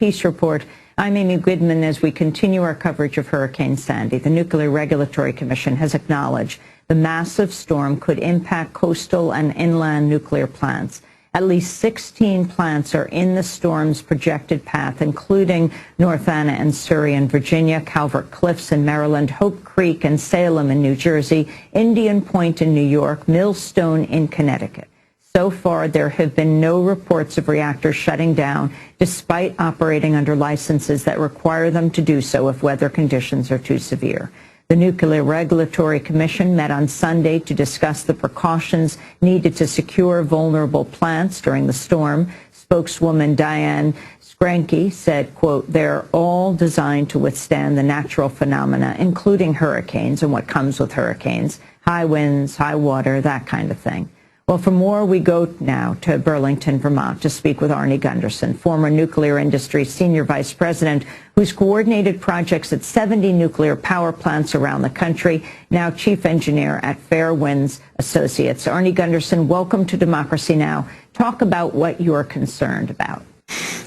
Peace Report. I'm Amy Goodman. As we continue our coverage of Hurricane Sandy, the Nuclear Regulatory Commission has acknowledged the massive storm could impact coastal and inland nuclear plants. At least 16 plants are in the storm's projected path, including North Anna and Surrey in Virginia, Calvert Cliffs in Maryland, Hope Creek and Salem in New Jersey, Indian Point in New York, Millstone in Connecticut. So far, there have been no reports of reactors shutting down, despite operating under licenses that require them to do so if weather conditions are too severe. The Nuclear Regulatory Commission met on Sunday to discuss the precautions needed to secure vulnerable plants during the storm. Spokeswoman Diane Skranke said, quote, "They're all designed to withstand the natural phenomena, including hurricanes and what comes with hurricanes, high winds, high water, that kind of thing." Well, for more, we go now to Burlington, Vermont, to speak with Arnie Gunderson, former nuclear industry senior vice president, who's coordinated projects at 70 nuclear power plants around the country, now chief engineer at Fairwinds Associates. Arnie Gunderson, welcome to Democracy Now! Talk about what you're concerned about.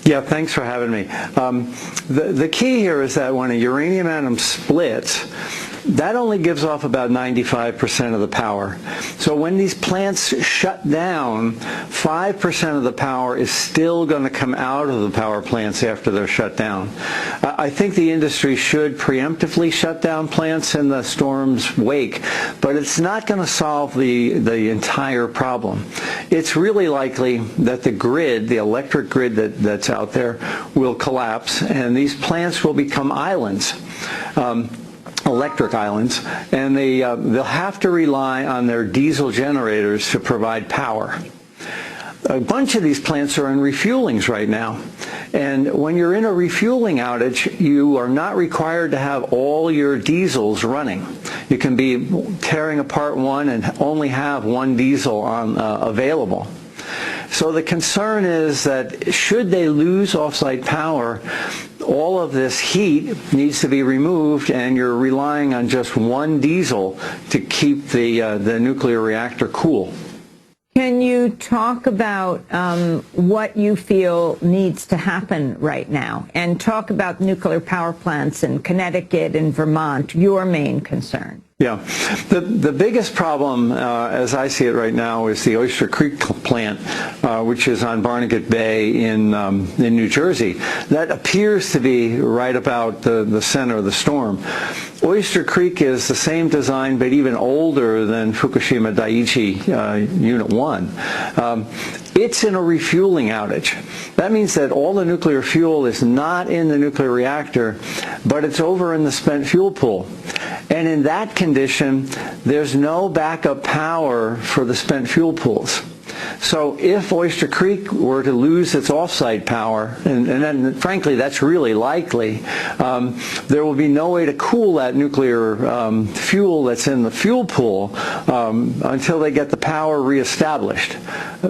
Yeah, thanks for having me. The key here is that when a uranium atom splits, that only gives off about 95% of the power. So when these plants shut down, 5% of the power is still going to come out of the power plants after they're shut down. I think the industry should preemptively shut down plants in the storm's wake, but it's not going to solve the entire problem. It's really likely that the grid, the electric grid that's out there, will collapse, and these plants will become islands. Electric islands, and they'll have to rely on their diesel generators to provide power. A bunch of these plants are in refuelings right now, and when you're in a refueling outage, you are not required to have all your diesels running. You can be tearing apart one and only have one diesel on available. So the concern is that should they lose off-site power, all of this heat needs to be removed, and you're relying on just one diesel to keep the nuclear reactor cool. Can you talk about what you feel needs to happen right now, and talk about nuclear power plants in Connecticut and Vermont, your main concern? Yeah. The biggest problem, as I see it right now, is the Oyster Creek plant, which is on Barnegat Bay in New Jersey. That appears to be right about the center of the storm. Oyster Creek is the same design, but even older than Fukushima Daiichi Unit 1. It's in a refueling outage. That means that all the nuclear fuel is not in the nuclear reactor, but it's over in the spent fuel pool. And in that condition, there's no backup power for the spent fuel pools. So if Oyster Creek were to lose its off-site power, and then frankly that's really likely, there will be no way to cool that nuclear fuel that's in the fuel pool until they get the power reestablished.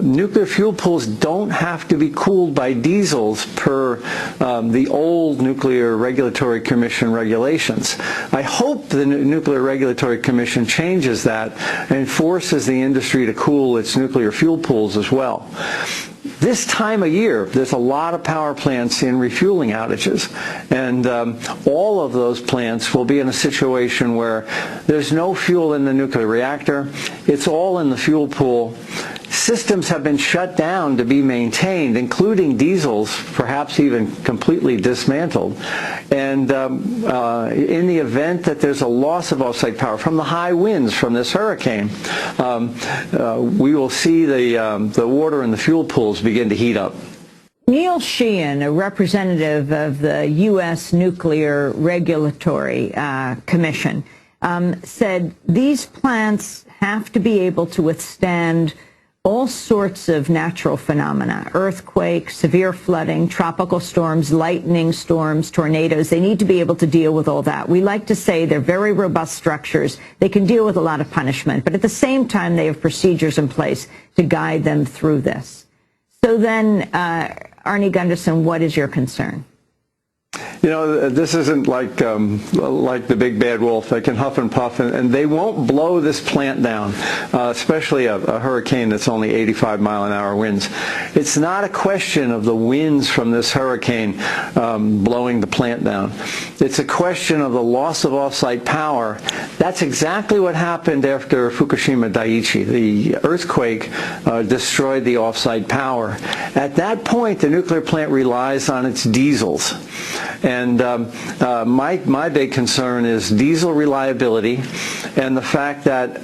Nuclear fuel pools don't have to be cooled by diesels per the old Nuclear Regulatory Commission regulations. I hope the Nuclear Regulatory Commission changes that and forces the industry to cool its nuclear fuel pools as well. This time of year, there's a lot of power plants in refueling outages, and all of those plants will be in a situation where there's no fuel in the nuclear reactor. It's all in the fuel pool. Systems have been shut down to be maintained, including diesels, perhaps even completely dismantled. And in the event that there's a loss of off-site power from the high winds from this hurricane, we will see the water in the fuel pools begin to heat up. Neil Sheehan, a representative of the U.S. Nuclear Regulatory Commission, said these plants have to be able to withstand all sorts of natural phenomena: earthquakes, severe flooding, tropical storms, lightning storms, tornadoes. They need to be able to deal with all that. We like to say they're very robust structures. They can deal with a lot of punishment, but at the same time, they have procedures in place to guide them through this. So then, Arnie Gunderson, what is your concern? This isn't like the big bad wolf. They can huff and puff, and they won't blow this plant down, especially a hurricane that's only 85-mile-an-hour winds. It's not a question of the winds from this hurricane blowing the plant down. It's a question of the loss of off-site power. That's exactly what happened after Fukushima Daiichi. The earthquake destroyed the off-site power. At that point, the nuclear plant relies on its diesels. And my big concern is diesel reliability and the fact that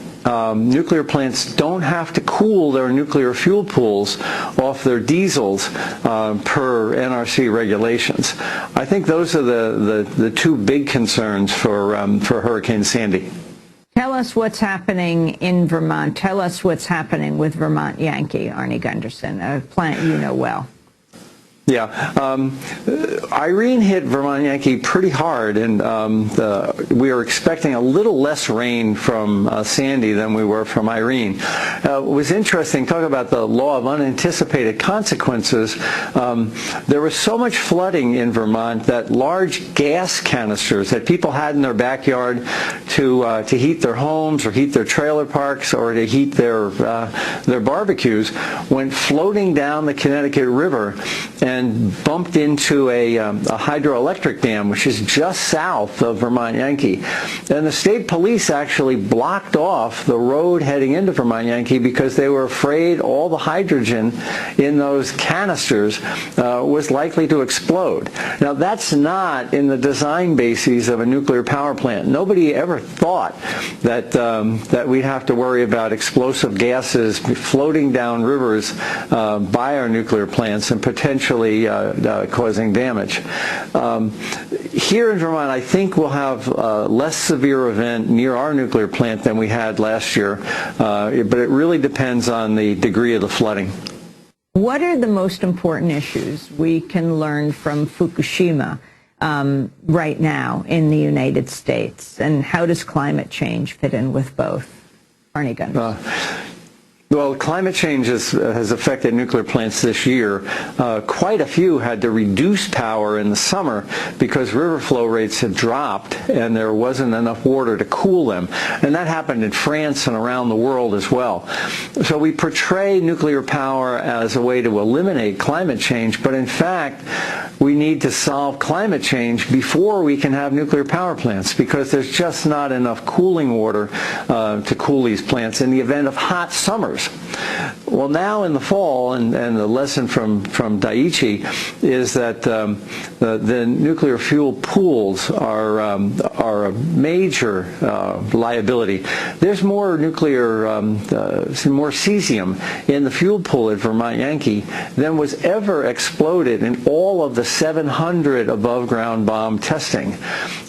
nuclear plants don't have to cool their nuclear fuel pools off their diesels per NRC regulations. I think those are the two big concerns for Hurricane Sandy. Tell us what's happening in Vermont. Tell us what's happening with Vermont Yankee, Arnie Gunderson, a plant you know well. Yeah, Irene hit Vermont Yankee pretty hard, and we are expecting a little less rain from Sandy than we were from Irene. It was interesting, talk about the law of unanticipated consequences. There was so much flooding in Vermont that large gas canisters that people had in their backyard to heat their homes or heat their trailer parks or to heat their barbecues went floating down the Connecticut River and bumped into a hydroelectric dam, which is just south of Vermont Yankee. And the state police actually blocked off the road heading into Vermont Yankee because they were afraid all the hydrogen in those canisters was likely to explode. Now, that's not in the design bases of a nuclear power plant. Nobody ever thought that we'd have to worry about explosive gases floating down rivers by our nuclear plants and potentially causing damage. Here in Vermont, I think we'll have a less severe event near our nuclear plant than we had last year, but it really depends on the degree of the flooding. What are the most important issues we can learn from Fukushima right now in the United States, and how does climate change fit in with both? Arnie Gunderson. Well, climate change has affected nuclear plants this year. Quite a few had to reduce power in the summer because river flow rates had dropped and there wasn't enough water to cool them. And that happened in France and around the world as well. So we portray nuclear power as a way to eliminate climate change, but in fact, we need to solve climate change before we can have nuclear power plants because there's just not enough cooling water to cool these plants in the event of hot summers. Well, now in the fall, and the lesson from Daiichi is that the nuclear fuel pools are a major liability. There's more nuclear, more cesium in the fuel pool at Vermont Yankee than was ever exploded in all of the 700 above-ground bomb testing.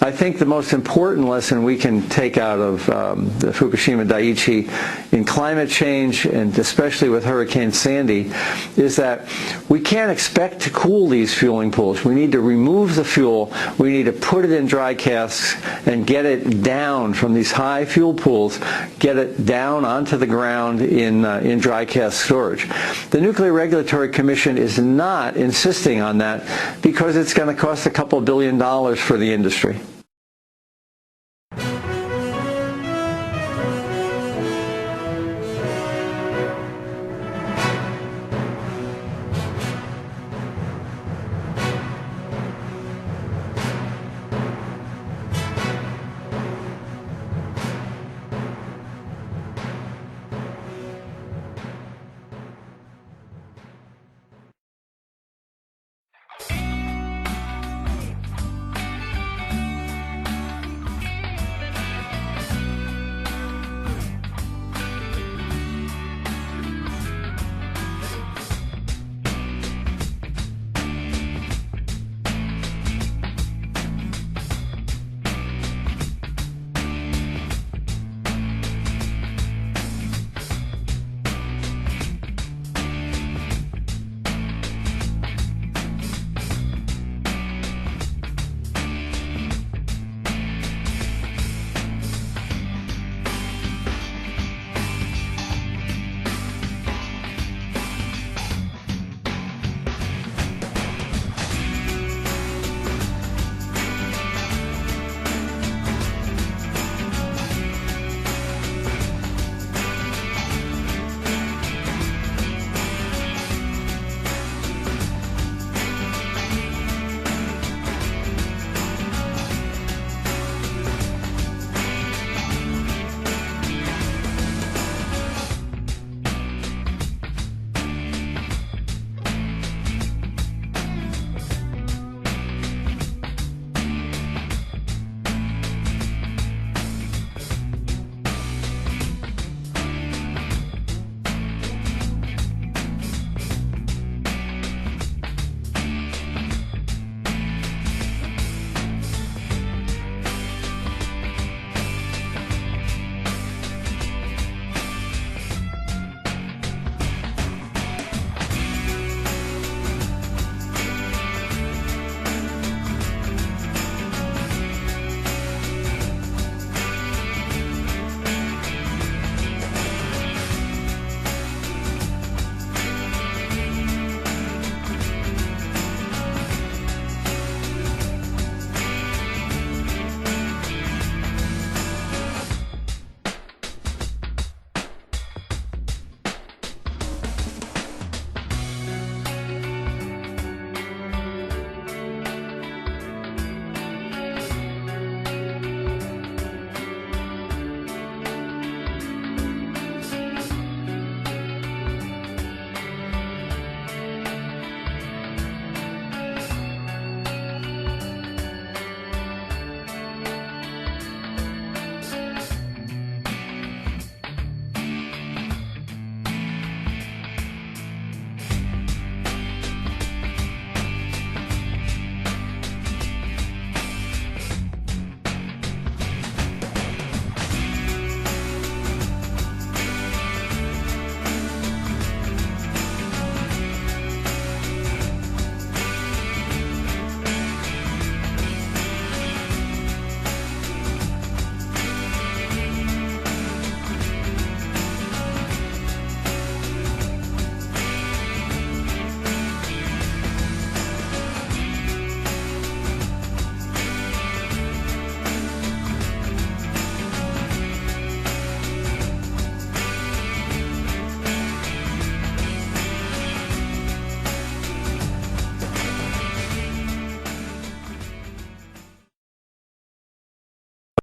I think the most important lesson we can take out of the Fukushima Daiichi in climate change, and especially with Hurricane Sandy, is that we can't expect to cool these fueling pools. We need to remove the fuel, we need to put it in dry casks and get it down from these high fuel pools, get it down onto the ground in dry cask storage. The Nuclear Regulatory Commission is not insisting on that because it's going to cost a couple $2 billion for the industry.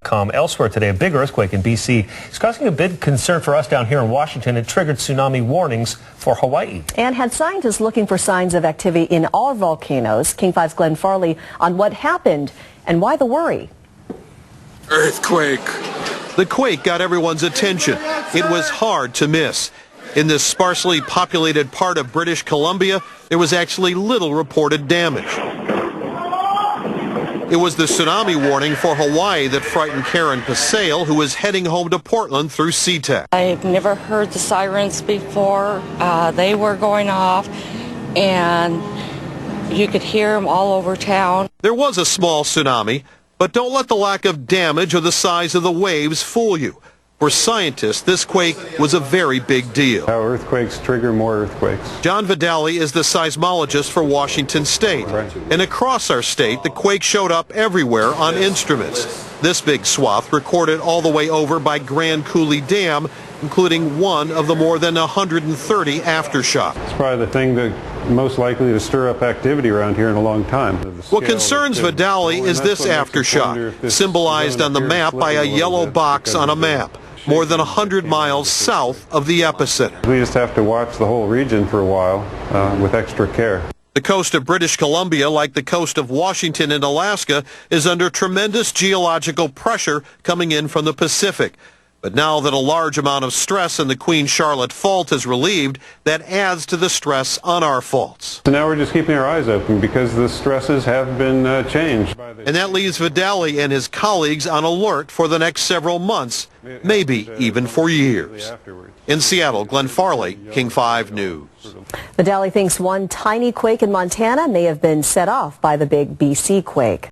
calm elsewhere today. A big earthquake in B.C. is causing a big concern for us down here in Washington. It triggered tsunami warnings for Hawaii. And had scientists looking for signs of activity in all volcanoes. King 5's Glenn Farley on what happened and why the worry. Earthquake. The quake got everyone's attention. It was hard to miss. In this sparsely populated part of British Columbia, there was actually little reported damage. It was the tsunami warning for Hawaii that frightened Karen Pasale, who was heading home to Portland through SeaTac. I've never heard the sirens before. They were going off, and you could hear them all over town. There was a small tsunami, but don't let the lack of damage or the size of the waves fool you. For scientists, this quake was a very big deal. How earthquakes trigger more earthquakes. John Vidali is the seismologist for Washington State. And across our state, the quake showed up everywhere on instruments. This big swath recorded all the way over by Grand Coulee Dam, including one of the more than 130 aftershocks. It's probably the thing that most likely to stir up activity around here in a long time. What concerns Vidali is this aftershock, symbolized on the map by a yellow box on a map, more than 100 miles south of the epicenter. We just have to watch the whole region for a while with extra care. The coast of British Columbia, like the coast of Washington and Alaska, is under tremendous geological pressure coming in from the Pacific. But now that a large amount of stress in the Queen Charlotte Fault is relieved, that adds to the stress on our faults. So now we're just keeping our eyes open because the stresses have been changed. And that leaves Vidali and his colleagues on alert for the next several months, maybe even for years. In Seattle, Glenn Farley, King 5 News. Vidali thinks one tiny quake in Montana may have been set off by the big BC quake.